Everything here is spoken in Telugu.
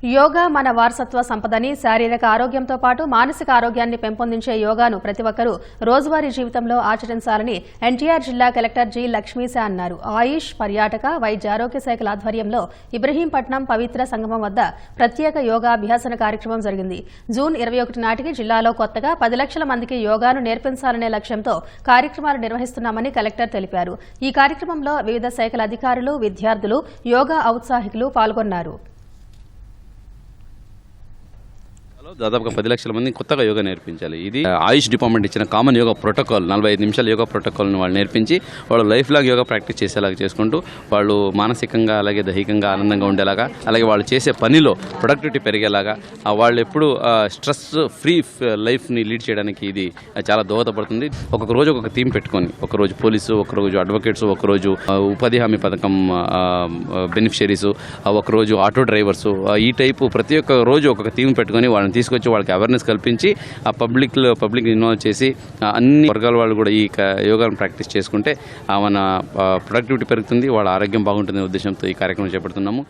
యోగా మన వారసత్వ సంపదని, శారీరక ఆరోగ్యంతో పాటు మానసిక ఆరోగ్యాన్ని పెంపొందించే యోగాను ప్రతి ఒక్కరూ రోజువారీ జీవితంలో ఆచరించాలని ఎన్టీఆర్ జిల్లా కలెక్టర్ జి లక్ష్మీశా అన్నారు. ఆయుష్, పర్యాటక, వైద్య ఆరోగ్య శాఖల ఆధ్వర్యంలో ఇబ్రహీంపట్నం పవిత్ర సంగమం వద్ద ప్రత్యేక యోగా అభ్యాసన కార్యక్రమం జరిగింది. జూన్ 21 నాటికి జిల్లాలో కొత్తగా 10 లక్షల మందికి యోగాను నేర్పించాలనే లక్ష్యంతో కార్యక్రమాలు నిర్వహిస్తున్నామని కలెక్టర్ తెలిపారు. ఈ కార్యక్రమంలో వివిధ శాఖల అధికారులు, విద్యార్థులు, యోగా ఔత్సాహికులు పాల్గొన్నారు. దాదాపుగా 10 లక్షల మంది కొత్తగా యోగా నేర్పించాలి. ఇది ఆయుష్ డిపార్ట్మెంట్ ఇచ్చిన కామన్ యోగా ప్రోటోకాల్ 45 నిమిషాల యోగా ప్రోటోకాల్ని వాళ్ళు నేర్పించి వాళ్ళు లైఫ్ లాంగ్ యోగా ప్రాక్టీస్ చేసేలాగా చేసుకుంటూ వాళ్ళు మానసికంగా అలాగే దైహికంగా ఆనందంగా ఉండేలాగా, అలాగే వాళ్ళు చేసే పనిలో ప్రొడక్టివిటీ పెరిగేలాగా, వాళ్ళు ఎప్పుడు స్ట్రెస్ ఫ్రీ లైఫ్ని లీడ్ చేయడానికి ఇది చాలా దోహదపడుతుంది. ఒక్కొక్క రోజు ఒక్కొక్క థీమ్ పెట్టుకొని, ఒకరోజు పోలీసు, ఒకరోజు అడ్వకేట్స్, ఒకరోజు ఉపాధి హామీ పథకం బెనిఫిషరీస్, ఒకరోజు ఆటో డ్రైవర్స్, ఈ టైపు ప్రతి ఒక్క రోజు ఒక్కొక్క థీమ్ పెట్టుకొని వాళ్ళని తీసుకొచ్చి వాళ్ళకి అవేర్నెస్ కల్పించి ఆ పబ్లిక్ ఇన్వాల్వ్ చేసి అన్ని వర్గాల వాళ్ళు కూడా ఈ యోగాను ప్రాక్టీస్ చేసుకుంటే మన ప్రొడక్టివిటీ పెరుగుతుంది, వాళ్ళ ఆరోగ్యం బాగుంటుందనే ఉద్దేశంతో ఈ కార్యక్రమం చేపడుతున్నాము.